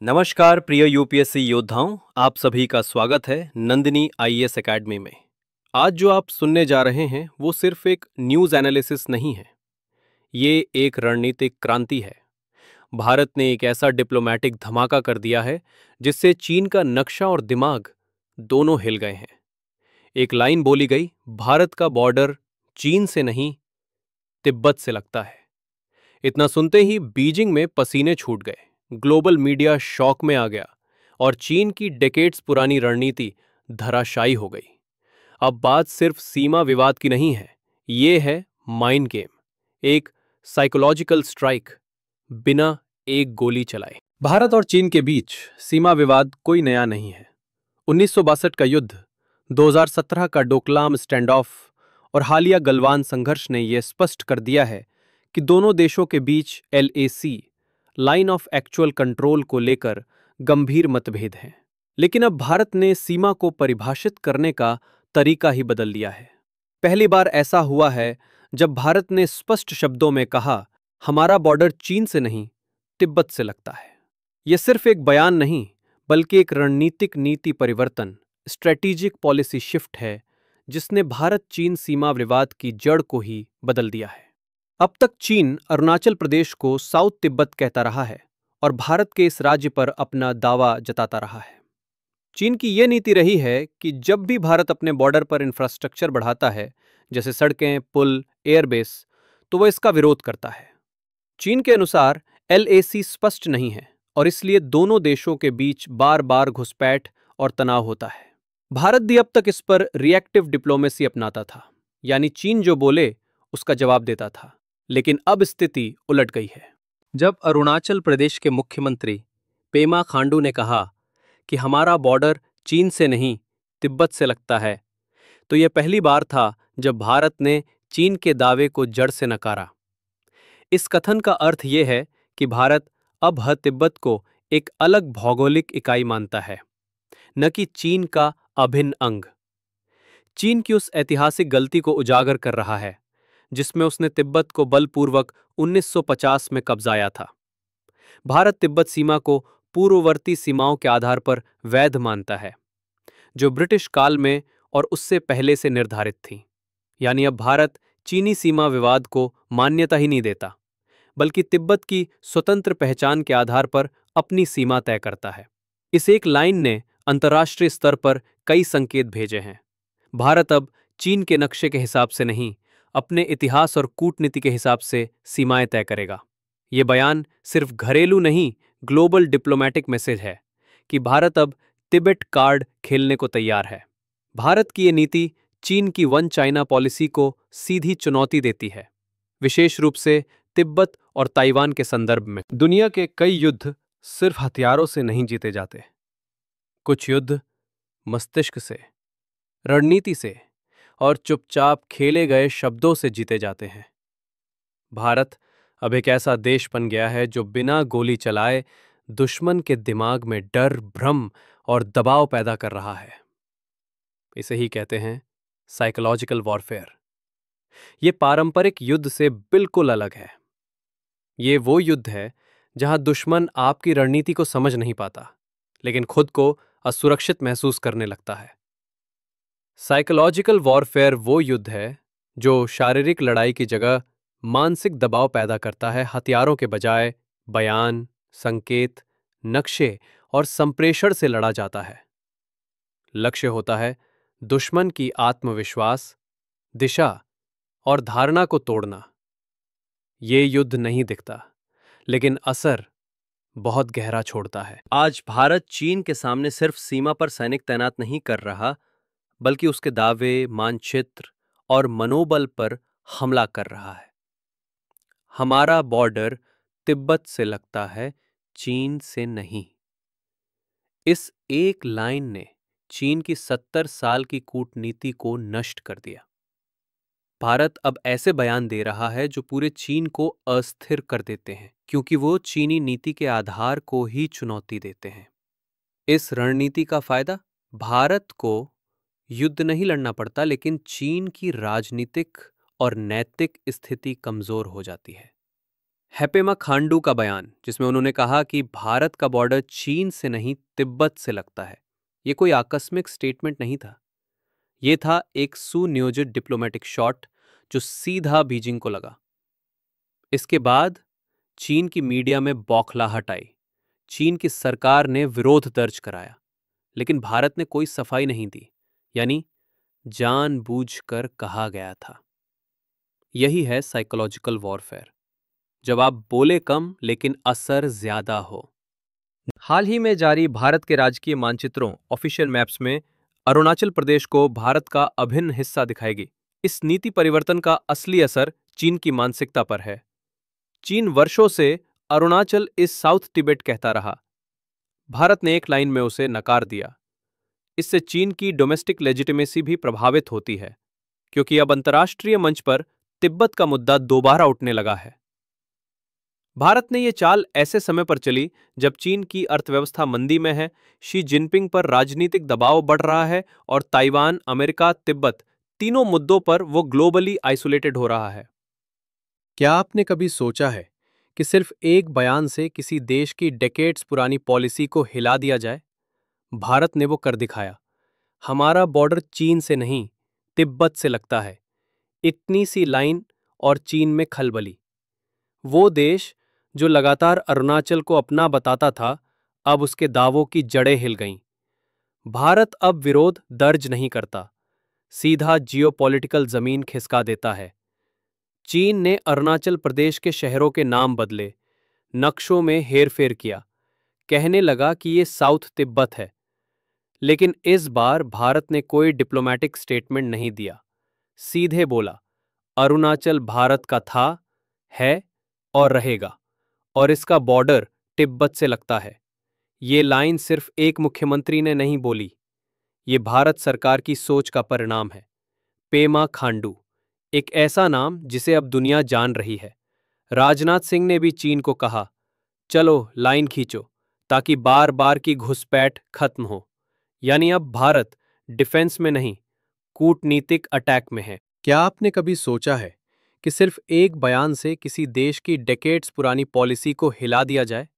नमस्कार प्रिय यूपीएससी योद्धाओं, आप सभी का स्वागत है नंदिनी आईएएस एकेडमी में। आज जो आप सुनने जा रहे हैं वो सिर्फ एक न्यूज़ एनालिसिस नहीं है, ये एक रणनीतिक क्रांति है। भारत ने एक ऐसा डिप्लोमेटिक धमाका कर दिया है जिससे चीन का नक्शा और दिमाग दोनों हिल गए हैं। एक लाइन बोली गई, भारत का बॉर्डर चीन से नहीं तिब्बत से लगता है। इतना सुनते ही बीजिंग में पसीने छूट गए, ग्लोबल मीडिया शॉक में आ गया और चीन की डेकेड्स पुरानी रणनीति धराशायी हो गई। अब बात सिर्फ सीमा विवाद की नहीं है, ये है माइंड गेम, एक साइकोलॉजिकल स्ट्राइक बिना एक गोली चलाए। भारत और चीन के बीच सीमा विवाद कोई नया नहीं है। 1962 का युद्ध, 2017 का डोकलाम स्टैंड ऑफ और हालिया गलवान संघर्ष ने यह स्पष्ट कर दिया है कि दोनों देशों के बीच LAC line of actual control को लेकर गंभीर मतभेद हैं। लेकिन अब भारत ने सीमा को परिभाषित करने का तरीका ही बदल दिया है। पहली बार ऐसा हुआ है जब भारत ने स्पष्ट शब्दों में कहा, हमारा बॉर्डर चीन से नहीं तिब्बत से लगता है। यह सिर्फ एक बयान नहीं बल्कि एक रणनीतिक नीति परिवर्तन, स्ट्रेटेजिक पॉलिसी शिफ्ट है जिसने भारत चीन सीमा विवाद की जड़ को ही बदल दिया है। अब तक चीन अरुणाचल प्रदेश को साउथ तिब्बत कहता रहा है और भारत के इस राज्य पर अपना दावा जताता रहा है। चीन की यह नीति रही है कि जब भी भारत अपने बॉर्डर पर इंफ्रास्ट्रक्चर बढ़ाता है, जैसे सड़कें, पुल, एयरबेस, तो वह इसका विरोध करता है। चीन के अनुसार LAC स्पष्ट नहीं है और इसलिए दोनों देशों के बीच बार बार घुसपैठ और तनाव होता है। भारत भी अब तक इस पर रिएक्टिव डिप्लोमेसी अपनाता था, यानी चीन जो बोले उसका जवाब देता था। लेकिन अब स्थिति उलट गई है। जब अरुणाचल प्रदेश के मुख्यमंत्री पेमा खांडू ने कहा कि हमारा बॉर्डर चीन से नहीं तिब्बत से लगता है, तो यह पहली बार था जब भारत ने चीन के दावे को जड़ से नकारा। इस कथन का अर्थ यह है कि भारत अब तिब्बत को एक अलग भौगोलिक इकाई मानता है, न कि चीन का अभिन्न अंग। चीन की उस ऐतिहासिक गलती को उजागर कर रहा है जिसमें उसने तिब्बत को बलपूर्वक 1950 में कब्जाया था। भारत तिब्बत सीमा को पूर्ववर्ती सीमाओं के आधार पर वैध मानता है, जो ब्रिटिश काल में और उससे पहले से निर्धारित थी। यानी अब भारत चीनी सीमा विवाद को मान्यता ही नहीं देता, बल्कि तिब्बत की स्वतंत्र पहचान के आधार पर अपनी सीमा तय करता है। इस एक लाइन ने अंतर्राष्ट्रीय स्तर पर कई संकेत भेजे हैं। भारत अब चीन के नक्शे के हिसाब से नहीं, अपने इतिहास और कूटनीति के हिसाब से सीमाएं तय करेगा। ये बयान सिर्फ घरेलू नहीं, ग्लोबल डिप्लोमेटिक मैसेज है कि भारत अब तिब्बत कार्ड खेलने को तैयार है। भारत की ये नीति चीन की वन चाइना पॉलिसी को सीधी चुनौती देती है, विशेष रूप से तिब्बत और ताइवान के संदर्भ में। दुनिया के कई युद्ध सिर्फ हथियारों से नहीं जीते जाते, कुछ युद्ध मस्तिष्क से, रणनीति से और चुपचाप खेले गए शब्दों से जीते जाते हैं। भारत अब एक ऐसा देश बन गया है जो बिना गोली चलाए दुश्मन के दिमाग में डर, भ्रम और दबाव पैदा कर रहा है। इसे ही कहते हैं साइकोलॉजिकल वॉरफेयर। ये पारंपरिक युद्ध से बिल्कुल अलग है। ये वो युद्ध है जहां दुश्मन आपकी रणनीति को समझ नहीं पाता, लेकिन खुद को असुरक्षित महसूस करने लगता है। साइकोलॉजिकल वॉरफेयर वो युद्ध है जो शारीरिक लड़ाई की जगह मानसिक दबाव पैदा करता है। हथियारों के बजाय बयान, संकेत, नक्शे और संप्रेषण से लड़ा जाता है। लक्ष्य होता है दुश्मन की आत्मविश्वास, दिशा और धारणा को तोड़ना। ये युद्ध नहीं दिखता, लेकिन असर बहुत गहरा छोड़ता है। आज भारत चीन के सामने सिर्फ सीमा पर सैनिक तैनात नहीं कर रहा, बल्कि उसके दावे, मानचित्र और मनोबल पर हमला कर रहा है। हमारा बॉर्डर तिब्बत से लगता है, चीन से नहीं। इस एक लाइन ने चीन की 70 साल की कूटनीति को नष्ट कर दिया। भारत अब ऐसे बयान दे रहा है जो पूरे चीन को अस्थिर कर देते हैं, क्योंकि वो चीनी नीति के आधार को ही चुनौती देते हैं। इस रणनीति का फायदा भारत को युद्ध नहीं लड़ना पड़ता, लेकिन चीन की राजनीतिक और नैतिक स्थिति कमजोर हो जाती है। हैपेमा खांडू का बयान, जिसमें उन्होंने कहा कि भारत का बॉर्डर चीन से नहीं तिब्बत से लगता है, ये कोई आकस्मिक स्टेटमेंट नहीं था। ये था एक सुनियोजित डिप्लोमेटिक शॉट जो सीधा बीजिंग को लगा। इसके बाद चीन की मीडिया में बौखलाहट आई। चीन की सरकार ने विरोध दर्ज कराया, लेकिन भारत ने कोई सफाई नहीं दी, यानी जानबूझकर कहा गया था। यही है साइकोलॉजिकल वॉरफेयर, जब आप बोले कम लेकिन असर ज्यादा हो। हाल ही में जारी भारत के राजकीय मानचित्रों ऑफिशियल मैप्स में अरुणाचल प्रदेश को भारत का अभिन्न हिस्सा दिखाएगी। इस नीति परिवर्तन का असली असर चीन की मानसिकता पर है। चीन वर्षों से अरुणाचल इस साउथ तिबेट कहता रहा। भारत ने एक लाइन में उसे नकार दिया। इससे चीन की डोमेस्टिक लेजिटिमेसी भी प्रभावित होती है, क्योंकि अब अंतर्राष्ट्रीय मंच पर तिब्बत का मुद्दा दोबारा उठने लगा है। भारत ने यह चाल ऐसे समय पर चली जब चीन की अर्थव्यवस्था मंदी में है, शी जिनपिंग पर राजनीतिक दबाव बढ़ रहा है और ताइवान, अमेरिका, तिब्बत तीनों मुद्दों पर वो ग्लोबली आइसोलेटेड हो रहा है। क्या आपने कभी सोचा है कि सिर्फ एक बयान से किसी देश की डेकेड्स पुरानी पॉलिसी को हिला दिया जाए? भारत ने वो कर दिखाया। हमारा बॉर्डर चीन से नहीं, तिब्बत से लगता है। इतनी सी लाइन और चीन में खलबली। वो देश जो लगातार अरुणाचल को अपना बताता था, अब उसके दावों की जड़ें हिल गईं। भारत अब विरोध दर्ज नहीं करता, सीधा जियोपॉलिटिकल जमीन खिसका देता है। चीन ने अरुणाचल प्रदेश के शहरों के नाम बदले, नक्शों में हेरफेर किया, कहने लगा कि ये साउथ तिब्बत है। लेकिन इस बार भारत ने कोई डिप्लोमैटिक स्टेटमेंट नहीं दिया। सीधे बोला, अरुणाचल भारत का था, है और रहेगा, और इसका बॉर्डर तिब्बत से लगता है। ये लाइन सिर्फ एक मुख्यमंत्री ने नहीं बोली, ये भारत सरकार की सोच का परिणाम है। पेमा खांडू, एक ऐसा नाम जिसे अब दुनिया जान रही है। राजनाथ सिंह ने भी चीन को कहा, चलो लाइन खींचो, ताकि बार बार की घुसपैठ खत्म हो। यानी अब भारत डिफेंस में नहीं, कूटनीतिक अटैक में है। क्या आपने कभी सोचा है कि सिर्फ एक बयान से किसी देश की डेकेड्स पुरानी पॉलिसी को हिला दिया जाए?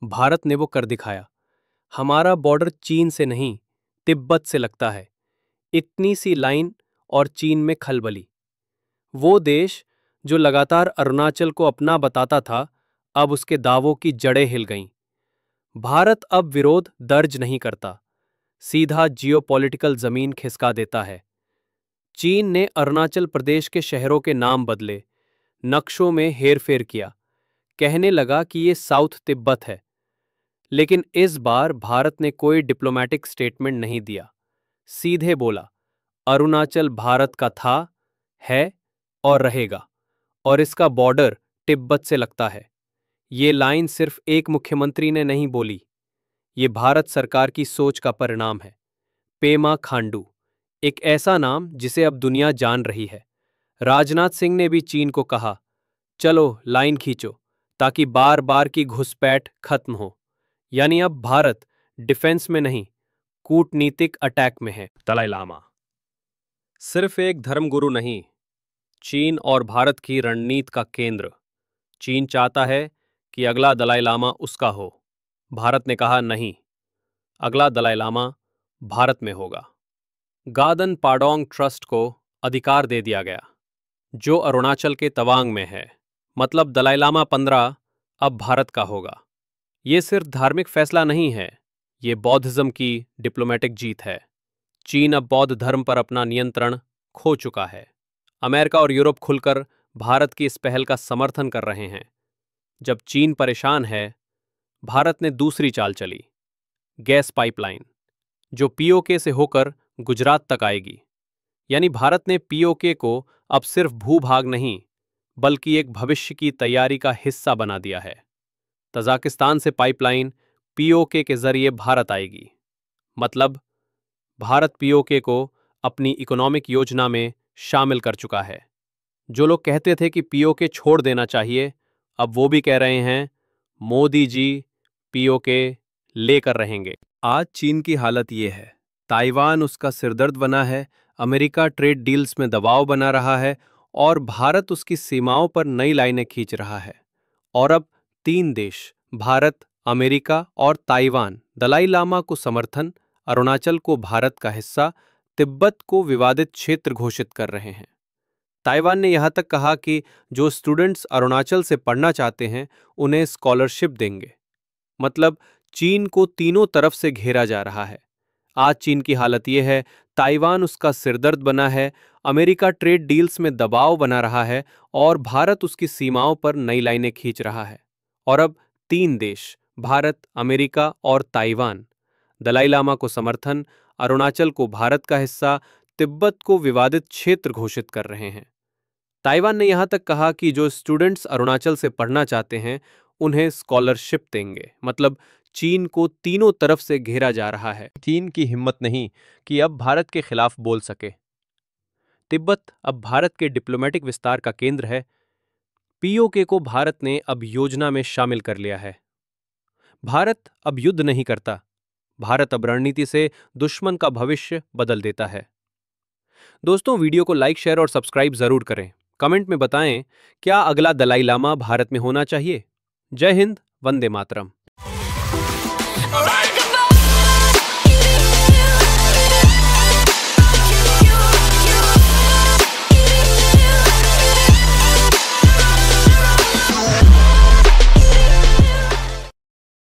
भारत ने वो कर दिखाया। हमारा बॉर्डर चीन से नहीं, तिब्बत से लगता है। इतनी सी लाइन और चीन में खलबली। वो देश जो लगातार अरुणाचल को अपना बताता था, अब उसके दावों की जड़ें हिल गईं। भारत अब विरोध दर्ज नहीं करता, सीधा जियोपॉलिटिकल जमीन खिसका देता है। चीन ने अरुणाचल प्रदेश के शहरों के नाम बदले, नक्शों में हेरफेर किया, कहने लगा कि ये साउथ तिब्बत है। लेकिन इस बार भारत ने कोई डिप्लोमैटिक स्टेटमेंट नहीं दिया। सीधे बोला, अरुणाचल भारत का था, है और रहेगा, और इसका बॉर्डर तिब्बत से लगता है। ये लाइन सिर्फ एक मुख्यमंत्री ने नहीं बोली, ये भारत सरकार की सोच का परिणाम है। पेमा खांडू, एक ऐसा नाम जिसे अब दुनिया जान रही है। राजनाथ सिंह ने भी चीन को कहा, चलो लाइन खींचो, ताकि बार बार की घुसपैठ खत्म हो। यानी अब भारत डिफेंस में नहीं, कूटनीतिक अटैक में है। दलाई लामा सिर्फ एक धर्मगुरु नहीं, चीन और भारत की रणनीति का केंद्र। चीन चाहता है कि अगला दलाई लामा उसका हो। भारत ने कहा नहीं, अगला दलाई लामा भारत में होगा। गादन पाडोंग ट्रस्ट को अधिकार दे दिया गया, जो अरुणाचल के तवांग में है। मतलब दलाई लामा 15 अब भारत का होगा। ये सिर्फ धार्मिक फैसला नहीं है, ये बौद्धिज्म की डिप्लोमेटिक जीत है। चीन अब बौद्ध धर्म पर अपना नियंत्रण खो चुका है। अमेरिका और यूरोप खुलकर भारत की इस पहल का समर्थन कर रहे हैं। जब चीन परेशान है, भारत ने दूसरी चाल चली, गैस पाइपलाइन, जो पीओके से होकर गुजरात तक आएगी। यानी भारत ने पीओके को अब सिर्फ भूभाग नहीं, बल्कि एक भविष्य की तैयारी का हिस्सा बना दिया है। तजाकिस्तान से पाइपलाइन पीओके के जरिए भारत आएगी। मतलब भारत पीओके को अपनी इकोनॉमिक योजना में शामिल कर चुका है। जो लोग कहते थे कि पीओके छोड़ देना चाहिए, अब वो भी कह रहे हैं, मोदी जी पीओके लेकर रहेंगे। आज चीन की हालत ये है, ताइवान उसका सिरदर्द बना है, अमेरिका ट्रेड डील्स में दबाव बना रहा है और भारत उसकी सीमाओं पर नई लाइनें खींच रहा है। और अब तीन देश भारत, अमेरिका और ताइवान दलाई लामा को समर्थन, अरुणाचल को भारत का हिस्सा, तिब्बत को विवादित क्षेत्र घोषित कर रहे हैं। ताइवान ने यहां तक कहा कि जो स्टूडेंट्स अरुणाचल से पढ़ना चाहते हैं उन्हें स्कॉलरशिप देंगे। मतलब चीन को तीनों तरफ से घेरा जा रहा है। आज चीन की हालत यह है, ताइवान उसका सिरदर्द बना है, अमेरिका ट्रेड डील्स में दबाव बना रहा है और भारत उसकी सीमाओं पर नई लाइनें खींच रहा है। और अब तीन देश भारत, अमेरिका और ताइवान दलाई लामा को समर्थन, अरुणाचल को भारत का हिस्सा, तिब्बत को विवादित क्षेत्र घोषित कर रहे हैं। ताइवान ने यहां तक कहा कि जो स्टूडेंट्स अरुणाचल से पढ़ना चाहते हैं उन्हें स्कॉलरशिप देंगे। मतलब चीन को तीनों तरफ से घेरा जा रहा है। चीन की हिम्मत नहीं कि अब भारत के खिलाफ बोल सके। तिब्बत अब भारत के डिप्लोमेटिक विस्तार का केंद्र है। पीओके को भारत ने अब योजना में शामिल कर लिया है। भारत अब युद्ध नहीं करता, भारत अब रणनीति से दुश्मन का भविष्य बदल देता है। दोस्तों, वीडियो को लाइक, शेयर और सब्सक्राइब जरूर करें। कमेंट में बताएं, क्या अगला दलाई लामा भारत में होना चाहिए? जय हिंद, वंदे मातरम।